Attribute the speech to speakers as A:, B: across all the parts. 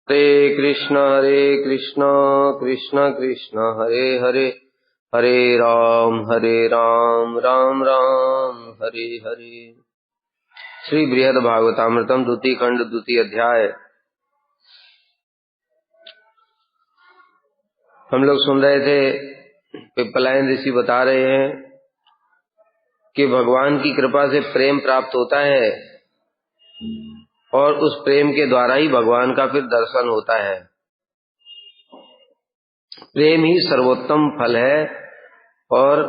A: हरे कृष्ण कृष्ण कृष्ण हरे हरे, हरे राम राम राम हरे हरे। श्री बृहद भागवतामृतम द्वितीय खंड द्वितीय अध्याय। हम लोग सुन रहे थे, पिप्पलायन ऋषि बता रहे हैं कि भगवान की कृपा से प्रेम प्राप्त होता है और उस प्रेम के द्वारा ही भगवान का फिर दर्शन होता है। प्रेम ही सर्वोत्तम फल है और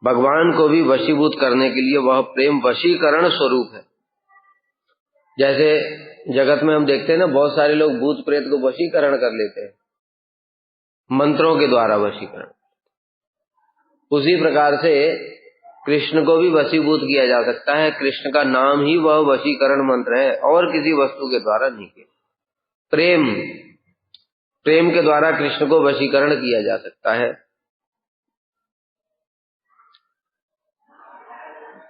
A: भगवान को भी वशीभूत करने के लिए वह प्रेम वशीकरण स्वरूप है। जैसे जगत में हम देखते हैं ना, बहुत सारे लोग भूत प्रेत को वशीकरण कर लेते हैं, मंत्रों के द्वारा वशीकरण। उसी प्रकार से कृष्ण को भी वशीभूत किया जा सकता है। कृष्ण का नाम ही वह वशीकरण मंत्र है और किसी वस्तु के द्वारा नहीं किया। प्रेम के द्वारा कृष्ण को वशीकरण किया जा सकता है।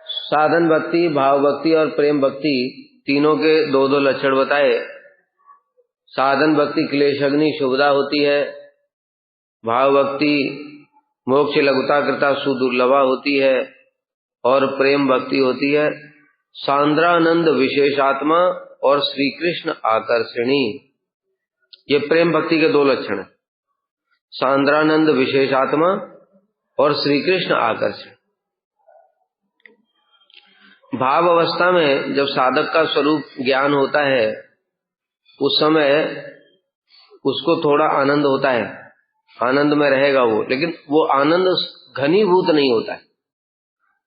A: साधन भक्ति, भाव भक्ति और प्रेम भक्ति तीनों के दो दो लक्षण बताए। साधन भक्ति क्लेशग्नि शुभदा होती है, भाव भक्ति मोक्ष लघुता कृता सुदुर्लभा होती है और प्रेम भक्ति होती है सांद्रानंद विशेषात्मा और श्री कृष्ण आकर्षणी। ये प्रेम भक्ति के दो लक्षण है, सांद्रानंद विशेषात्मा और श्री कृष्ण आकर्षण। भाव अवस्था में जब साधक का स्वरूप ज्ञान होता है, उस समय उसको थोड़ा आनंद होता है, आनंद में रहेगा वो, लेकिन वो आनंद घनीभूत नहीं होता है,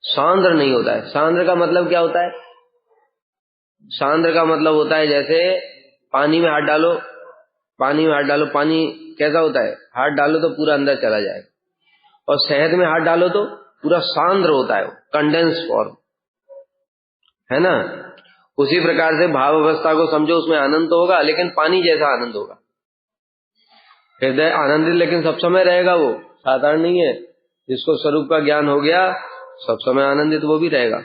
A: सांद्र नहीं होता है। सांद्र का मतलब क्या होता है? सांद्र का मतलब होता है जैसे पानी में हाथ डालो, पानी कैसा होता है? हाथ डालो तो पूरा अंदर चला जाएगा, और शहद में हाथ डालो तो पूरा सांद्र होता है, कंडेंस फॉर्म है ना। उसी प्रकार से भाव अवस्था को समझो, उसमें आनंद तो होगा लेकिन पानी जैसा आनंद होगा। हृदय आनंदित लेकिन सब समय रहेगा, वो साधारण नहीं है। जिसको स्वरूप का ज्ञान हो गया सब समय आनंदित वो भी रहेगा,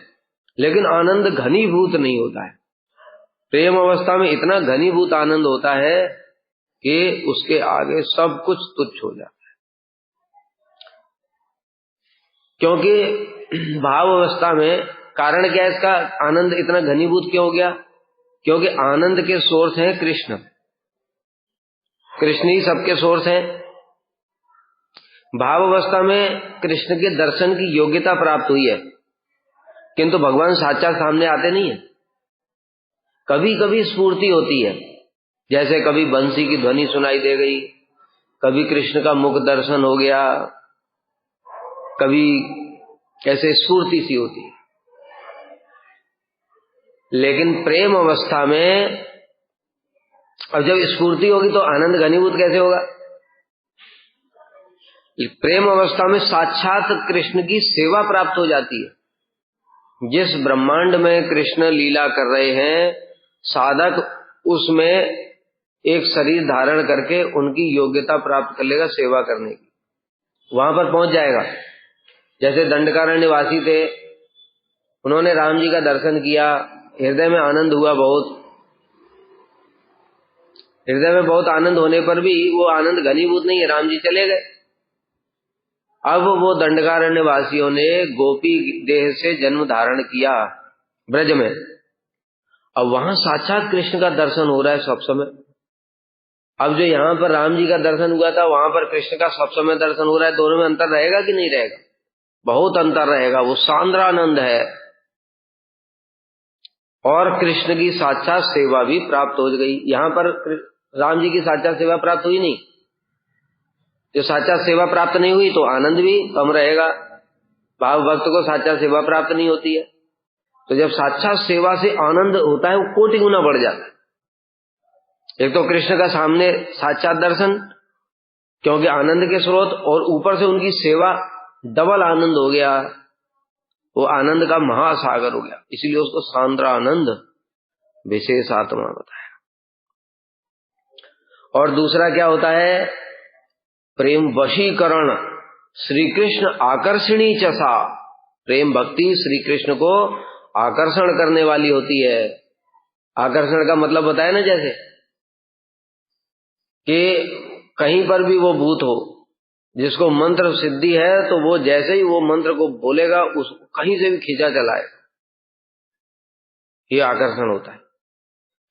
A: लेकिन आनंद घनीभूत नहीं होता है। प्रेम अवस्था में इतना घनीभूत आनंद होता है कि उसके आगे सब कुछ तुच्छ हो जाता है। क्योंकि भाव अवस्था में कारण क्या है इसका? आनंद इतना घनीभूत क्यों हो गया? क्योंकि आनंद के सोर्स हैं कृष्ण, कृष्ण ही सबके सोर्स हैं। भाव अवस्था में कृष्ण के दर्शन की योग्यता प्राप्त हुई है, किंतु भगवान साक्षात सामने आते नहीं है। कभी कभी स्फूर्ति होती है, जैसे कभी बंसी की ध्वनि सुनाई दे गई, कभी कृष्ण का मुख दर्शन हो गया, कभी ऐसे स्फूर्ति सी होती है। लेकिन प्रेम अवस्था में अब जब स्फूर्ति होगी तो आनंद घनीभूत कैसे होगा? प्रेम अवस्था में साक्षात कृष्ण की सेवा प्राप्त हो जाती है। जिस ब्रह्मांड में कृष्ण लीला कर रहे हैं, साधक उसमें एक शरीर धारण करके उनकी योग्यता प्राप्त कर लेगा सेवा करने की, वहां पर पहुंच जाएगा। जैसे दंडकारण्य वासी थे, उन्होंने राम जी का दर्शन किया, हृदय में आनंद हुआ बहुत। हृदय में बहुत आनंद होने पर भी वो आनंद घनीभूत नहीं है, राम जी चले गए। अब वो दंडकारण्य वासियों ने गोपी देह से जन्म धारण किया ब्रज में। अब वहां साक्षात कृष्ण का दर्शन हो रहा है सब समय। अब जो यहां पर राम जी का दर्शन हुआ था, वहां पर कृष्ण का सब समय दर्शन हो रहा है। दोनों में अंतर रहेगा कि नहीं रहेगा? बहुत अंतर रहेगा। वो सांद्रानंद है और कृष्ण की साक्षात सेवा भी प्राप्त हो गई। यहां पर राम जी की साक्षात सेवा प्राप्त हुई नहीं। जो साक्षात सेवा प्राप्त नहीं हुई तो आनंद भी कम रहेगा। भाव भक्त को साक्षात सेवा प्राप्त नहीं होती है, तो जब साक्षात सेवा से आनंद होता है वो कोटि गुना बढ़ जाता है। एक तो कृष्ण का सामने साक्षात दर्शन, क्योंकि आनंद के स्रोत, और ऊपर से उनकी सेवा, डबल आनंद हो गया। वो आनंद का महासागर हो गया, इसलिए उसको सांद्रानंद विशेष आत्मा बताया। और दूसरा क्या होता है? प्रेम वशीकरण श्री कृष्ण आकर्षणी चसा। प्रेम भक्ति श्री कृष्ण को आकर्षण करने वाली होती है। आकर्षण का मतलब बताया ना, जैसे कि कहीं पर भी वो भूत हो जिसको मंत्र सिद्धि है, तो वो जैसे ही वो मंत्र को बोलेगा उस कहीं से भी खींचा चलाए, ये आकर्षण होता है।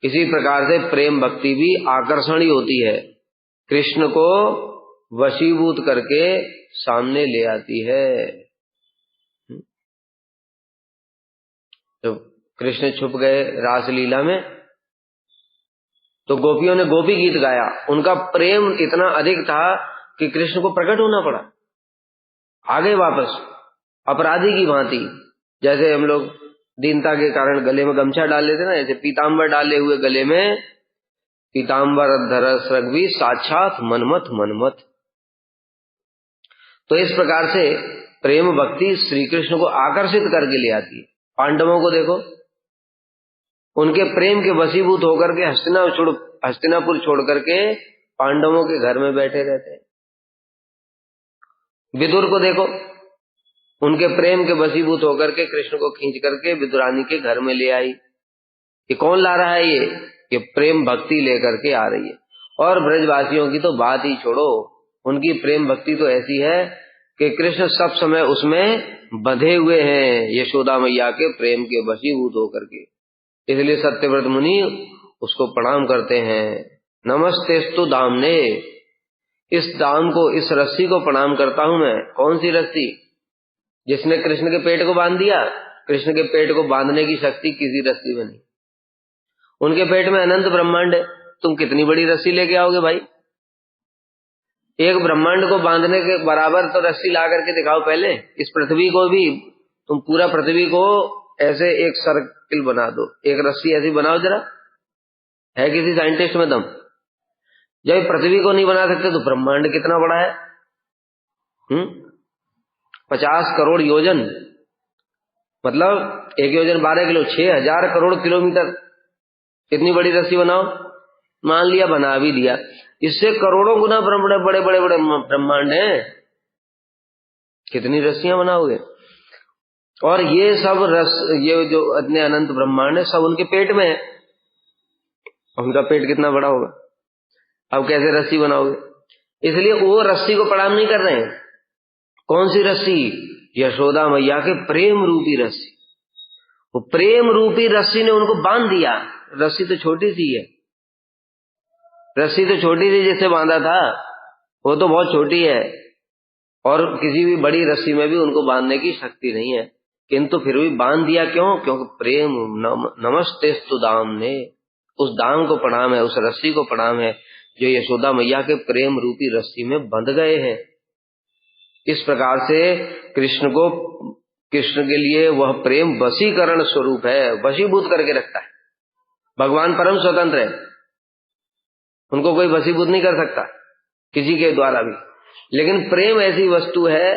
A: इसी प्रकार से प्रेम भक्ति भी आकर्षण ही होती है, कृष्ण को वशीभूत करके सामने ले आती है। जब कृष्ण छुप गए रासलीला में तो गोपियों ने गोपी गीत गाया, उनका प्रेम इतना अधिक था कि कृष्ण को प्रकट होना पड़ा, आ गए वापस अपराधी की भांति। जैसे हम लोग दीनता के कारण गले में गमछा डाल लेते ना, ऐसे पीताम्बर डाले हुए गले में पीताम्बर धरस रघुवीर साक्षात मनमथ मनमथ। तो इस प्रकार से प्रेम भक्ति श्री कृष्ण को आकर्षित करके ले आती है। पांडवों को देखो, उनके प्रेम के वशीभूत होकर के हस्तिनापुर छोड़ करके पांडवों के घर में बैठे रहते हैं। विदुर को देखो, उनके प्रेम के वशीभूत होकर के कृष्ण को खींच करके विदुरानी के घर में ले आई। ये कौन ला रहा है? ये प्रेम भक्ति लेकर के आ रही है। और ब्रजवासियों की तो बात ही छोड़ो, उनकी प्रेम भक्ति तो ऐसी है कि कृष्ण सब समय उसमें बंधे हुए हैं, यशोदा मैया के प्रेम के वशीभूत होकर के। इसलिए सत्यव्रत मुनि उसको प्रणाम करते हैं, नमस्तेस्तु दामने। इस दाम को, इस रस्सी को प्रणाम करता हूं मैं। कौन सी रस्सी? जिसने कृष्ण के पेट को बांध दिया। कृष्ण के पेट को बांधने की शक्ति किसी रस्सी में नहीं। उनके पेट में अनंत ब्रह्मांड है, तुम कितनी बड़ी रस्सी लेके आओगे भाई? एक ब्रह्मांड को बांधने के बराबर तो रस्सी ला करके दिखाओ पहले। इस पृथ्वी को भी, तुम पूरा पृथ्वी को ऐसे एक सर्किल बना दो, एक रस्सी ऐसी बनाओ जरा। है किसी साइंटिस्ट में दम? जब पृथ्वी को नहीं बना सकते तो ब्रह्मांड कितना बड़ा है? 50 करोड़ योजन, मतलब 1 योजन 12 किलो, 6000 करोड़ किलोमीटर। कितनी बड़ी रस्सी बनाओ? मान लिया बना भी दिया, इससे करोड़ों गुना बड़े बड़े बड़े बड़े ब्रह्मांड हैं। कितनी रस्सियां बनाओगे? और ये सब ये जो इतने अनंत ब्रह्मांड है सब उनके पेट में है। उनका पेट कितना बड़ा होगा? अब कैसे रस्सी बनाओगे? इसलिए वो रस्सी को प्रणाम नहीं कर रहे हैं। कौन सी रस्सी? यशोदा मैया के प्रेम रूपी रस्सी। वो प्रेम रूपी रस्सी ने उनको बांध दिया। रस्सी तो छोटी सी है, रस्सी तो छोटी सी जिससे बांधा था वो तो बहुत छोटी है, और किसी भी बड़ी रस्सी में भी उनको बांधने की शक्ति नहीं है, किंतु फिर भी बांध दिया। क्यों? क्योंकि प्रेम नमस्तेस्तु दाम ने, उस दाम को प्रणाम है, उस रस्सी को प्रणाम है जो यशोदा मैया के प्रेम रूपी रस्सी में बंध गए हैं। इस प्रकार से कृष्ण के लिए वह प्रेम वशीकरण स्वरूप है, वशीभूत करके रखता है। भगवान परम स्वतंत्र है, उनको कोई वशीभूत नहीं कर सकता किसी के द्वारा भी, लेकिन प्रेम ऐसी वस्तु है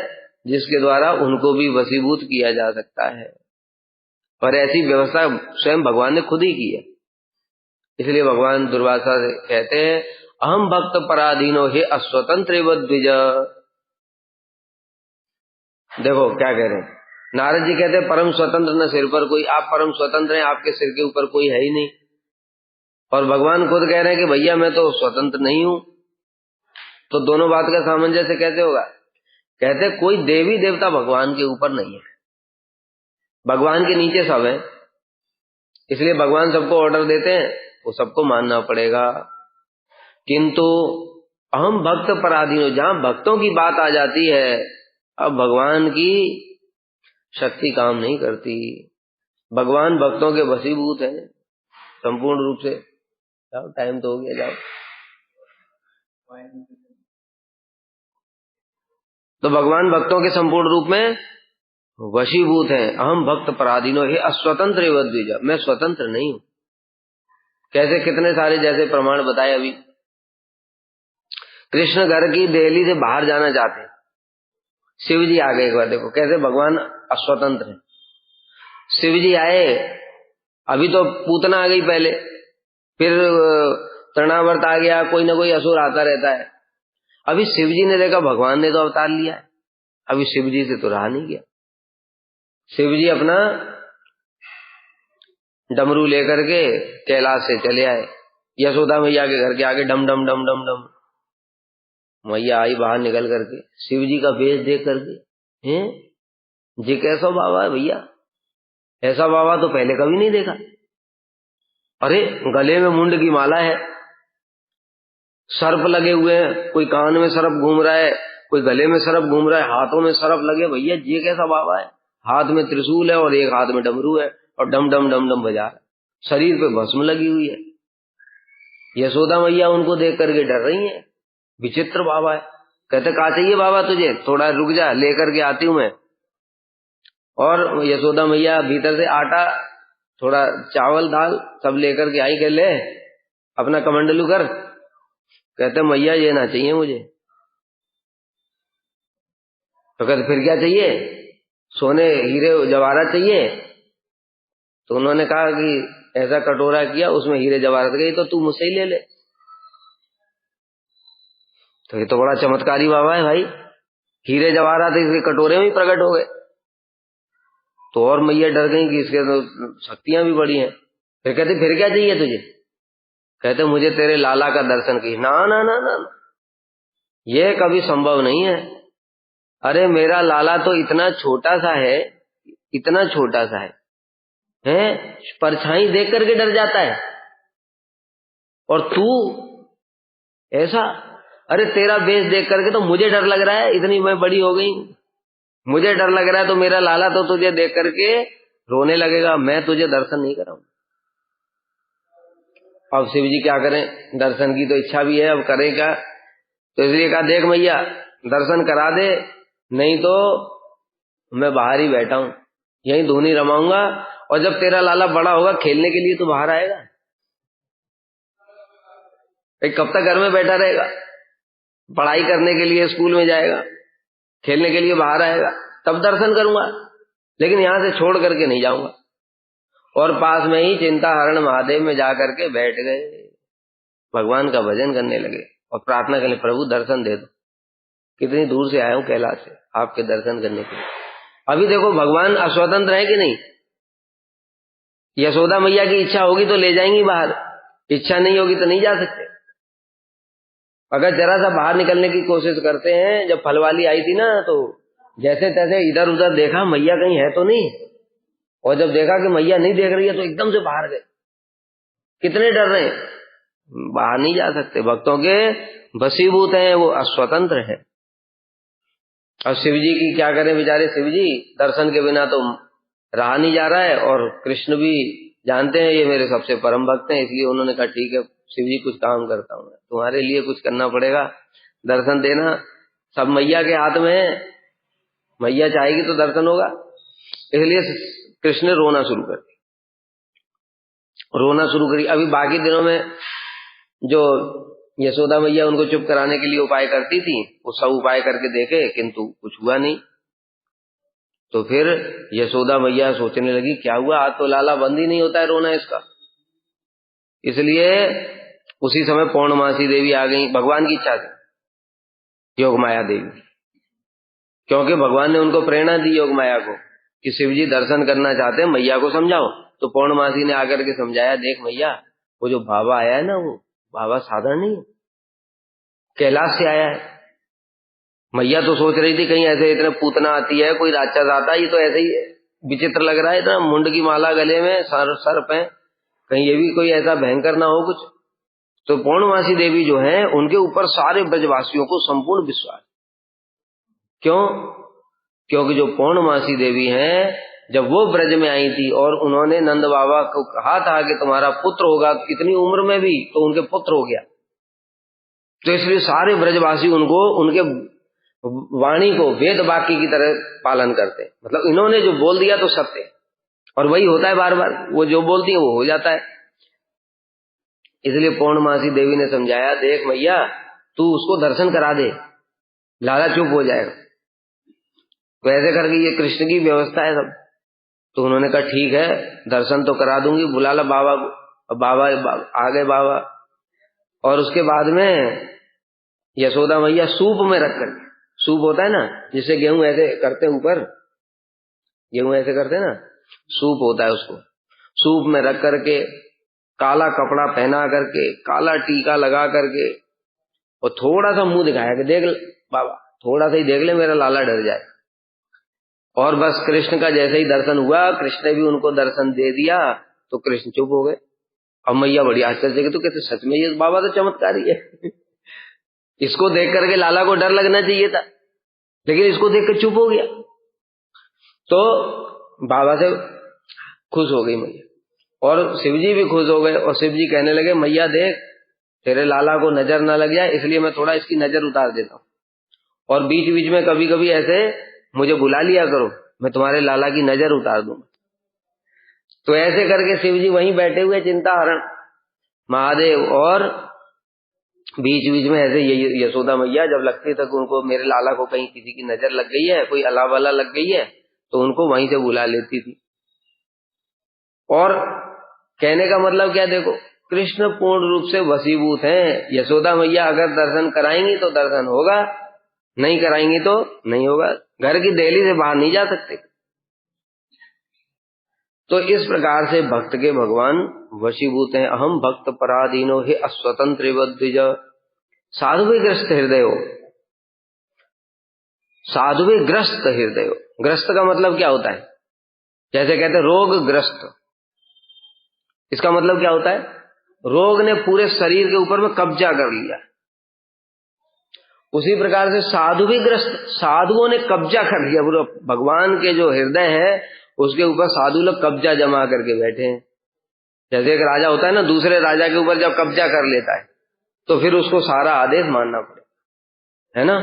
A: जिसके द्वारा उनको भी वशीभूत किया जा सकता है, और ऐसी व्यवस्था स्वयं भगवान ने खुद ही की है। इसलिए भगवान दुर्वासा से कहते हैं, अहम भक्त पराधीनो हे अस्वतंत्र द्विज। देखो क्या कह रहे हैं नारद जी, कहते हैं परम स्वतंत्र न सिर पर कोई। आप परम स्वतंत्र हैं, आपके सिर के ऊपर कोई है ही नहीं। और भगवान खुद कह रहे हैं कि भैया मैं तो स्वतंत्र नहीं हूं। तो दोनों बात का सामंजस्य कैसे होगा? कहते कोई देवी देवता भगवान के ऊपर नहीं है, भगवान के नीचे सब है। इसलिए भगवान सबको ऑर्डर देते हैं, वो सबको मानना पड़ेगा। किंतु अहम भक्त पराधीनो, जहां भक्तों की बात आ जाती है, अब भगवान की शक्ति काम नहीं करती। भगवान भक्तों के वशीभूत है संपूर्ण रूप से। जाओ, टाइम तो हो गया, जाओ। तो भगवान भक्तों के संपूर्ण रूप में वशीभूत है। अहम भक्त पराधीनो हे अस्वतंत्र द्विज, मैं स्वतंत्र नहीं हूं। कैसे? कितने सारे जैसे प्रमाण बताए अभी। कृष्ण घर की देहली से बाहर जाना चाहते, शिव जी आ गए। एक बार देखो कैसे भगवान अस्वतंत्र है। शिव जी आए, अभी तो पूतना आ गई पहले, फिर तृणावर्त आ गया, कोई ना कोई असुर आता रहता है। अभी शिव जी ने देखा भगवान ने तो अवतार लिया है, अभी शिव जी से तो रहा नहीं गया। शिव जी अपना डमरू लेकर के कैलाश से चले आए। यशोदा मैया के घर के आगे डम डम डम डम डम। मैया आई बाहर निकल करके, शिव जी का वेश देख करके, हैं जी कैसा बाबा है भैया, ऐसा बाबा तो पहले कभी नहीं देखा। अरे गले में मुंड की माला है, सर्प लगे हुए हैं, कोई कान में सर्प घूम रहा है, कोई गले में सर्प घूम रहा है, हाथों में सर्प लगे। भैया ये कैसा बाबा है, हाथ में त्रिशूल है और एक हाथ में डमरू है और डम डम डम डम बजा रहा है, शरीर पे भस्म लगी हुई है। यशोदा मैया उनको देख करके डर रही है, विचित्र बाबा है। कहते कहा चाहिए बाबा तुझे, थोड़ा रुक जा, लेकर के आती हूं मैं। और यशोदा मैया भीतर से आटा, थोड़ा चावल दाल सब लेकर के आई। कह ले अपना कमंडलू कर। कहते मैया ये ना चाहिए मुझे। तो कहते फिर क्या चाहिए, सोने हीरे जवाहरात चाहिए। तो उन्होंने कहा कि ऐसा कटोरा किया, उसमें हीरे जवाहरात गई, तो तू मुझसे ही ले ले। तो ये तो बड़ा चमत्कारी बाबा है भाई, हीरे जवाहरात इसके कटोरे में ही प्रकट हो गए। तो और मैया डर गई कि इसके तो शक्तियां भी बड़ी हैं। फिर कहते फिर क्या चाहिए तुझे। कहते मुझे तेरे लाला का दर्शन की। ना ना ना ना, ये कभी संभव नहीं है। अरे मेरा लाला तो इतना छोटा सा है, इतना छोटा सा है, परछाई देख करके डर जाता है, और तू ऐसा। अरे तेरा वेश देख करके तो मुझे डर लग रहा है, इतनी मैं बड़ी हो गई, मुझे डर लग रहा है, तो मेरा लाला तो तुझे देख करके रोने लगेगा, मैं तुझे दर्शन नहीं कराऊंगा। अब शिव जी क्या करें, दर्शन की तो इच्छा भी है, अब करें क्या। तो इसलिए कहा देख मैया दर्शन करा दे, नहीं तो मैं बाहर ही बैठा हूं, यहीं धूनी रमाऊंगा, और जब तेरा लाला बड़ा होगा खेलने के लिए तो बाहर आएगा, एक कब तक घर में बैठा रहेगा, पढ़ाई करने के लिए स्कूल में जाएगा, खेलने के लिए बाहर आएगा, तब दर्शन करूंगा, लेकिन यहां से छोड़ करके नहीं जाऊंगा। और पास में ही चिंताहरण महादेव में जाकर के बैठ गए, भगवान का भजन करने लगे और प्रार्थना करने, प्रभु दर्शन दे दो, कितनी दूर से आया हूं कैलाश से आपके दर्शन करने के लिए। अभी देखो भगवान अस्वतंत्र है कि नहीं, यशोदा मैया की इच्छा होगी तो ले जाएंगी बाहर, इच्छा नहीं होगी तो नहीं जा सकते। अगर जरा सा बाहर निकलने की कोशिश करते हैं, जब फलवाली आई थी ना, तो जैसे तैसे इधर उधर देखा मैया कहीं है तो नहीं, और जब देखा कि मैया नहीं देख रही है तो एकदम से बाहर गए। कितने डर रहे हैं, बाहर नहीं जा सकते, भक्तों के वशीभूत हैं, वो अस्वतंत्र है। अब शिव जी की क्या करें, बेचारे शिव जी दर्शन के बिना तो रहा नहीं जा रहा है, और कृष्ण भी जानते हैं ये मेरे सबसे परम भक्त हैं, इसलिए उन्होंने कहा ठीक है शिव जी कुछ काम करता हूं, तुम्हारे लिए कुछ करना पड़ेगा, दर्शन देना। सब मैया के हाथ में है, मैया चाहेगी तो दर्शन होगा। इसलिए कृष्ण ने रोना शुरू कर दिया, रोना शुरू करी। अभी बाकी दिनों में जो यशोदा मैया उनको चुप कराने के लिए उपाय करती थी, वो सब उपाय करके देखे किंतु कुछ हुआ नहीं। तो फिर यशोदा मैया सोचने लगी क्या हुआ, आज तो लाला बंद ही नहीं होता है रोना इसका। इसलिए उसी समय पौर्णमासी देवी आ गई, भगवान की इच्छा थी, योगमाया देवी, क्योंकि भगवान ने उनको प्रेरणा दी योगमाया को कि शिवजी दर्शन करना चाहते हैं, मैया को समझाओ। तो पौर्णमासी ने आकर के समझाया, देख मैया वो जो बाबा आया है ना, वो बाबा साधारण नहीं है, कैलाश से आया है। मैया तो सोच रही थी कहीं ऐसे इतने पूतना आती है, कोई राक्षस आता है, ये तो ऐसे ही विचित्र लग रहा है, इतना मुंड की माला गले में, सर्प है, कहीं ये भी कोई ऐसा भयंकर ना हो कुछ। तो पौर्णमासी देवी जो है उनके ऊपर सारे ब्रजवासियों को संपूर्ण विश्वास। क्यों? क्योंकि जो पौर्णमासी देवी हैं, जब वो ब्रज में आई थी और उन्होंने नंद बाबा को कहा था कि तुम्हारा पुत्र होगा, इतनी उम्र में भी तो उनके पुत्र हो गया। तो इसलिए सारे ब्रजवासी उनको, उनके वाणी को वेद वाक्य की तरह पालन करते, मतलब इन्होंने जो बोल दिया तो सत्य, और वही होता है बार बार, वो जो बोलती है वो हो जाता है। इसलिए पौर्णमासी देवी ने समझाया, देख मैया तू उसको दर्शन करा दे, लाला चुप हो जाएगा। तो ऐसे करके ये कृष्ण की व्यवस्था है सब। तो उन्होंने कहा ठीक है दर्शन तो करा दूंगी, बुला ला बाबा को। बाबा आ गए बाबा, और उसके बाद में यशोदा मैया सूप में रख कर, सूप होता है ना जिसे गेहूं ऐसे करते ऊपर, गेहूं ऐसे करते ना, सूप होता है, उसको सूप में रख करके, काला कपड़ा पहना करके, काला टीका लगा करके, और थोड़ा सा मुंह दिखाया कि देख बाबा, थोड़ा सा ही देख ले, मेरा लाला डर जाए। और बस कृष्ण का जैसे ही दर्शन हुआ, कृष्ण ने भी उनको दर्शन दे दिया, तो कृष्ण चुप हो गए। अब मैया बड़ी आश्चर्य से, तो कहते सच में ये बाबा तो चमत्कारी है। इसको देख करके लाला को डर लगना चाहिए था, लेकिन इसको देख कर चुप हो गया। तो बाबा से खुश हो गई मैया, और शिवजी भी खुश हो गए, और शिवजी कहने लगे मैया देख, तेरे लाला को नजर ना लग जाए, इसलिए मैं थोड़ा इसकी नजर उतार देता हूं, और बीच बीच में कभी कभी ऐसे मुझे बुला लिया करो, मैं तुम्हारे लाला की नजर उतार दूंगा। तो ऐसे करके शिवजी वहीं बैठे हुए चिंताहरण महादेव, और बीच बीच में ऐसे यशोदा मैया जब लगती तक उनको, मेरे लाला को कहीं किसी की नजर लग गई है, कोई अला वाला लग गई है, तो उनको वहीं से बुला लेती थी। और कहने का मतलब क्या, देखो कृष्ण पूर्ण रूप से वशीभूत हैं। यशोदा मैया अगर दर्शन कराएंगी तो दर्शन होगा, नहीं कराएंगी तो नहीं होगा। घर की दहली से बाहर नहीं जा सकते। तो इस प्रकार से भक्त के भगवान वशीभूत हैं। अहम भक्त पराधीनो हे अस्वतंत्र द्विज साधुवे ग्रस्त हृदय हो। साधुवे ग्रस्त हृदय हो, ग्रस्त का मतलब क्या होता है, जैसे कहते हैं रोग ग्रस्त, इसका मतलब क्या होता है, रोग ने पूरे शरीर के ऊपर में कब्जा कर लिया। उसी प्रकार से साधु भी ग्रस्त, साधुओं ने कब्जा कर लिया पूरा। भगवान के जो हृदय है उसके ऊपर साधु लोग कब्जा जमा करके बैठे हैं। जैसे एक राजा होता है ना, दूसरे राजा के ऊपर जब कब्जा कर लेता है तो फिर उसको सारा आदेश मानना पड़े, है ना।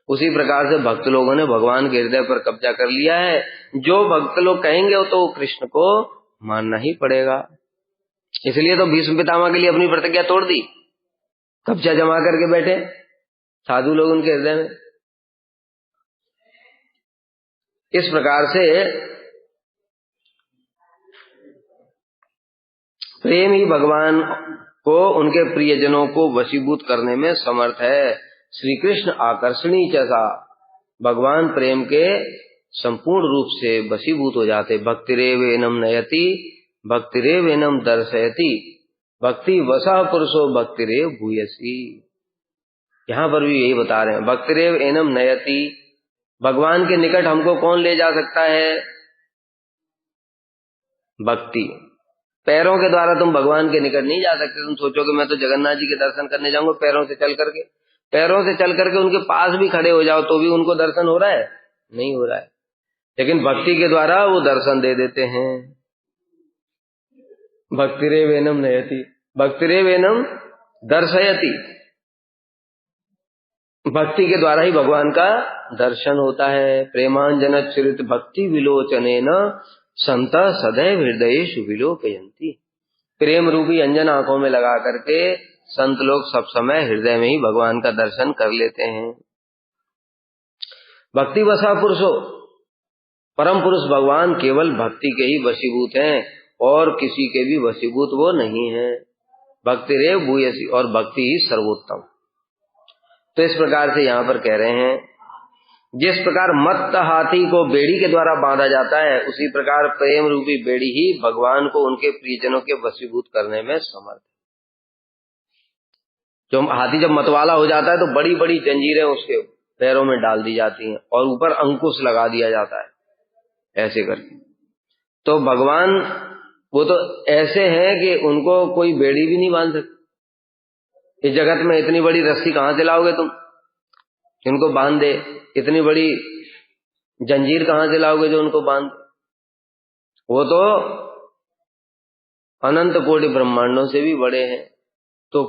A: उसी प्रकार से भक्त लोगों ने भगवान के हृदय पर कब्जा कर लिया है। जो भक्त लोग कहेंगे वो तो कृष्ण को मानना ही पड़ेगा। इसलिए तो भीष्म पितामह के लिए अपनी प्रतिज्ञा तोड़ दी, कब्जा जमा करके बैठे साधु लोग उनके हृदय में। इस प्रकार से प्रेम ही भगवान को, उनके प्रियजनों को वशीभूत करने में समर्थ है। श्री कृष्ण आकर्षणी चसा, भगवान प्रेम के संपूर्ण रूप से वशीभूत हो जाते। भक्तिरेव एनम नयति भक्तिरेव एनम दर्शयति भक्ति वसा पुरुषो भक्तिरेव भूयसी। यहां पर भी यही बता रहे हैं, भक्तिरेव एनम नयति, भगवान के निकट हमको कौन ले जा सकता है, भक्ति। पैरों के द्वारा तुम भगवान के निकट नहीं जा सकते। तुम सोचोगे मैं तो जगन्नाथ जी के दर्शन करने जाऊंगा पैरों से चल करके, पैरों से चल करके उनके पास भी खड़े हो जाओ तो भी उनको दर्शन हो रहा है, नहीं हो रहा है। लेकिन भक्ति के द्वारा वो दर्शन दे देते हैं। भक्तिरेव एनम नयति भक्तिरेव एनम दर्शयति, भक्ति के द्वारा ही भगवान का दर्शन होता है। प्रेमांजन चरित भक्ति विलोचनेन संत सदैव हृदयेषु विलोकयन्ति। प्रेम रूपी अंजन आंखों में लगा करके संत लोग सब समय हृदय में ही भगवान का दर्शन कर लेते हैं। भक्ति वसा पुरुषो, परम पुरुष भगवान केवल भक्ति के ही वशीभूत हैं और किसी के भी वशीभूत वो नहीं है। भक्ति रेव भूयसी, और भक्ति ही सर्वोत्तम। तो इस प्रकार से यहाँ पर कह रहे हैं, जिस प्रकार मत्त हाथी को बेड़ी के द्वारा बांधा जाता है, उसी प्रकार प्रेम रूपी बेड़ी ही भगवान को उनके प्रियजनों के वशीभूत करने में समर्थ है। जो हाथी जब मतवाला हो जाता है तो बड़ी बड़ी जंजीरें उसके पैरों में डाल दी जाती हैं और ऊपर अंकुश लगा दिया जाता है, ऐसे करके। तो भगवान वो तो ऐसे हैं कि उनको कोई बेड़ी भी नहीं बांध सकती। इस जगत में इतनी बड़ी रस्सी कहां से लाओगे तुम, जिनको बांध दे? इतनी बड़ी जंजीर कहां से लाओगे जो उनको बांध? वो तो अनंत कोटि ब्रह्मांडों से भी बड़े हैं, तो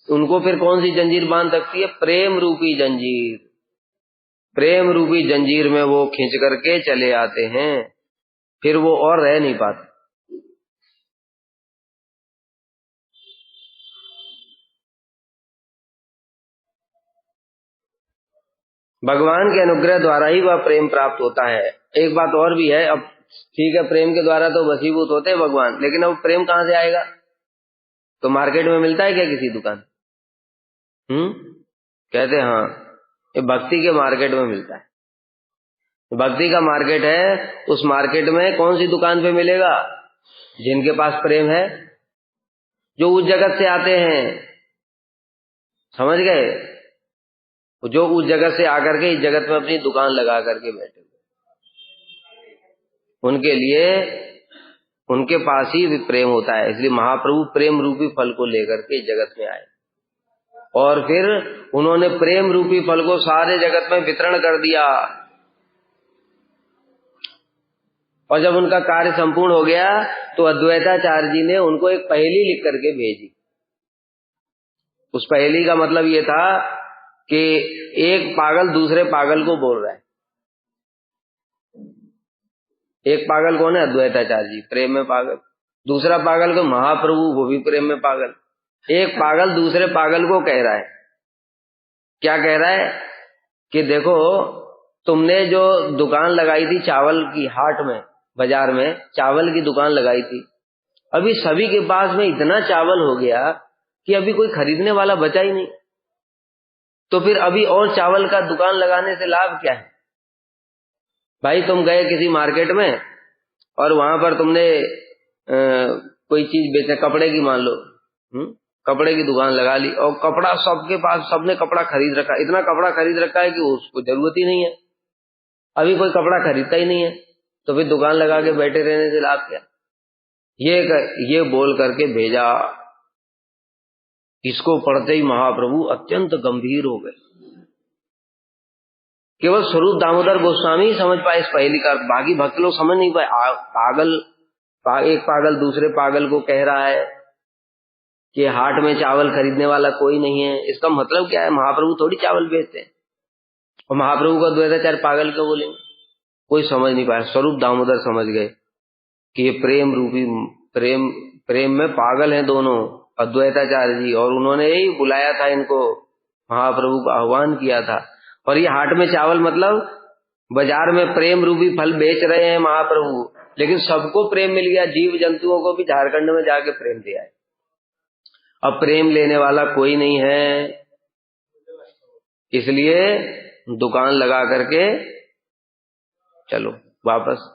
A: उनको फिर कौन सी जंजीर बांध सकती है? प्रेम रूपी जंजीर। प्रेम रूपी जंजीर में वो खींच करके चले आते हैं, फिर वो और रह नहीं पाते। भगवान के अनुग्रह द्वारा ही वह प्रेम प्राप्त होता है। एक बात और भी है, अब ठीक है प्रेम के द्वारा तो वशीभूत होते हैं भगवान, लेकिन अब प्रेम कहां से आएगा? तो मार्केट में मिलता है क्या किसी दुकान? कहते हाँ, ये भक्ति के मार्केट में मिलता है। भक्ति का मार्केट है, उस मार्केट में कौन सी दुकान पे मिलेगा? जिनके पास प्रेम है, जो उस जगत से आते हैं, समझ गए, जो उस जगत से आकर के इस जगत में अपनी दुकान लगा करके बैठे हुए, उनके लिए उनके पास ही प्रेम होता है। इसलिए महाप्रभु प्रेम रूपी फल को लेकर के इस जगत में आए और फिर उन्होंने प्रेम रूपी फल को सारे जगत में वितरण कर दिया। और जब उनका कार्य संपूर्ण हो गया तो अद्वैताचार्य जी ने उनको एक पहेली लिख करके भेजी। उस पहेली का मतलब ये था कि एक पागल दूसरे पागल को बोल रहा है। एक पागल कौन है? अद्वैताचार्य जी, प्रेम में पागल। दूसरा पागल को महाप्रभु, वो भी प्रेम में पागल। एक पागल दूसरे पागल को कह रहा है, क्या कह रहा है कि देखो, तुमने जो दुकान लगाई थी चावल की, हाट में, बाजार में चावल की दुकान लगाई थी, अभी सभी के पास में इतना चावल हो गया कि अभी कोई खरीदने वाला बचा ही नहीं, तो फिर अभी और चावल का दुकान लगाने से लाभ क्या है? भाई तुम गए किसी मार्केट में और वहां पर तुमने कोई चीज बेचे, कपड़े की मान लो, कपड़े की दुकान लगा ली और कपड़ा सबके पास, सबने कपड़ा खरीद रखा, इतना कपड़ा खरीद रखा है कि उसको जरूरत ही नहीं है, अभी कोई कपड़ा खरीदता ही नहीं है, तो फिर दुकान लगा के बैठे रहने से लाभ क्या? ये बोल करके भेजा। इसको पढ़ते ही महाप्रभु अत्यंत गंभीर हो गए। केवल स्वरूप दामोदर गोस्वामी समझ पाए इस पहेली का, बाकी भक्त लोग समझ नहीं पाए। एक पागल दूसरे पागल को कह रहा है कि हाट में चावल खरीदने वाला कोई नहीं है, इसका मतलब क्या है? महाप्रभु थोड़ी चावल बेचते हैं, और महाप्रभु को द्वैताचार्य पागल क्यों बोलेंगे? कोई समझ नहीं पाया। स्वरूप दामोदर समझ गए कि ये प्रेम रूपी, प्रेम में पागल हैं दोनों, अद्वैताचार्य जी, और उन्होंने ही बुलाया था इनको, महाप्रभु को आह्वान किया था। और ये हाट में चावल मतलब बाजार में प्रेम रूपी फल बेच रहे हैं महाप्रभु, लेकिन सबको प्रेम मिल गया, जीव जंतुओं को भी झारखंड में जाके प्रेम दिया है। अब प्रेम लेने वाला कोई नहीं है, इसलिए दुकान लगा करके चलो वापस।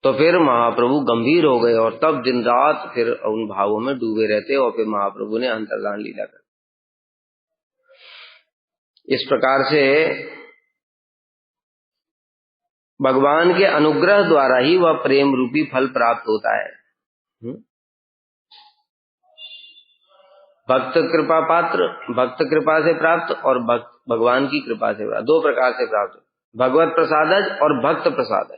A: तो फिर महाप्रभु गंभीर हो गए और तब दिन रात फिर उन भावों में डूबे रहते, और फिर महाप्रभु ने अंतर्धान लीला कर। इस प्रकार से भगवान के अनुग्रह द्वारा ही वह प्रेम रूपी फल प्राप्त होता है। भक्त कृपा पात्र, भक्त कृपा से प्राप्त, और भगवान की कृपा से प्राप्त, दो प्रकार से प्राप्त। भगवत प्रसादज और भक्त प्रसादज।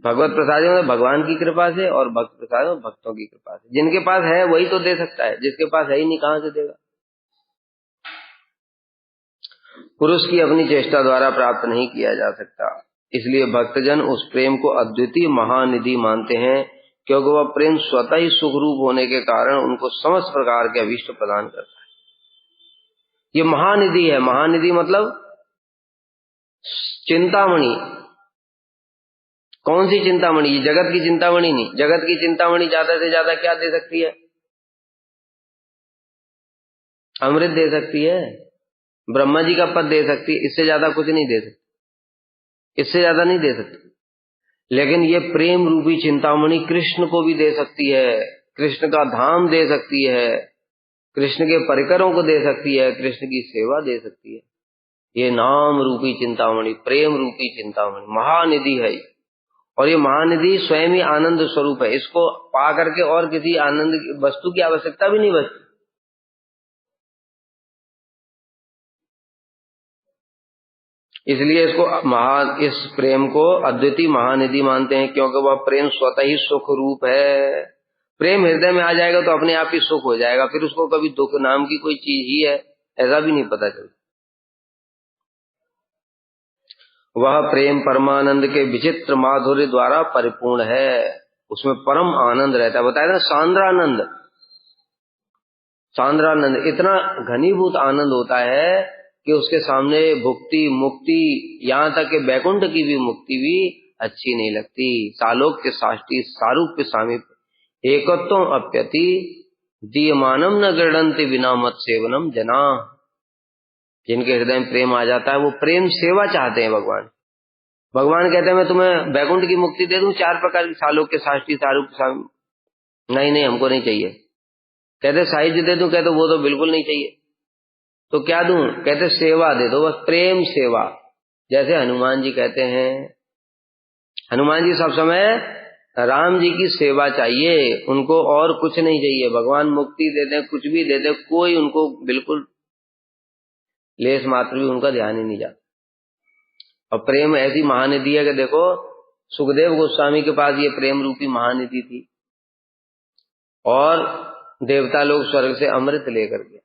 A: भगवत प्रसाद मतलब भगवान की कृपा से, और भक्त प्रसाद भक्तों की कृपा से। जिनके पास है वही तो दे सकता है, जिसके पास है ही नहीं कहां से देगा? पुरुष की अपनी चेष्टा द्वारा प्राप्त नहीं किया जा सकता। इसलिए भक्तजन उस प्रेम को अद्वितीय महानिधि मानते हैं, क्योंकि वह प्रेम स्वतः ही सुखरूप होने के कारण उनको समस्त प्रकार के अभीष्ट प्रदान करता है। ये महानिधि है। महानिधि मतलब चिंतामणि। कौन सी चिंतामणि? ये जगत की चिंतामणि नहीं। जगत की चिंतामणि ज्यादा से ज्यादा क्या दे सकती है? अमृत दे सकती है, ब्रह्मा जी का पद दे सकती है, इससे ज्यादा कुछ नहीं दे सकती, इससे ज्यादा नहीं दे सकती। लेकिन ये प्रेम रूपी चिंतामणि कृष्ण को भी दे सकती है, कृष्ण का धाम दे सकती है, कृष्ण के परिकरों को दे सकती है, कृष्ण की सेवा दे सकती है। ये नाम रूपी चिंतामणि, प्रेम रूपी चिंतामणि महानिधि है। और ये महानिधि स्वयं ही आनंद स्वरूप है। इसको पा करके और किसी आनंद वस्तु की आवश्यकता भी नहीं बचती। इसलिए इस प्रेम को अद्वितीय महानिधि मानते हैं, क्योंकि वह प्रेम स्वतः ही सुख रूप है। प्रेम हृदय में आ जाएगा तो अपने आप ही सुख हो जाएगा, फिर उसको कभी दुख नाम की कोई चीज ही है ऐसा भी नहीं पता चलता। वह प्रेम परमानंद के विचित्र माधुर्य द्वारा परिपूर्ण है, उसमें परम आनंद रहता है। बताया ना, सांद्रानंद। सांद्रानंद इतना घनीभूत आनंद होता है कि उसके सामने भुक्ति मुक्ति, यहाँ तक कि बैकुंठ की भी मुक्ति भी अच्छी नहीं लगती। सालोक्य साष्टी सारूप्य सामीप एकत्वम अप्यति दीयमानम न गृणंति विना मत सेवनम जना। जिनके हृदय में प्रेम आ जाता है वो प्रेम सेवा चाहते हैं भगवान। भगवान कहते हैं मैं तुम्हें वैकुंठ की मुक्ति दे दूं, 4 प्रकार की सालों के साष्टी सारूप, नहीं हमको नहीं चाहिए। कहते साहित्य दे दूं, कहते वो तो बिल्कुल नहीं चाहिए। तो क्या दूं? कहते सेवा दे दो, बस प्रेम सेवा। जैसे हनुमान जी कहते हैं, हनुमान जी सब समय राम जी की सेवा चाहिए, उनको और कुछ नहीं चाहिए। भगवान मुक्ति दे दें, कुछ भी दे दें, कोई उनको बिल्कुल लेस मात्र भी उनका ध्यान ही नहीं जाता। और प्रेम ऐसी महानिधि है कि देखो सुखदेव गोस्वामी के पास ये प्रेम रूपी महानिधि थी, और देवता लोग स्वर्ग से अमृत लेकर के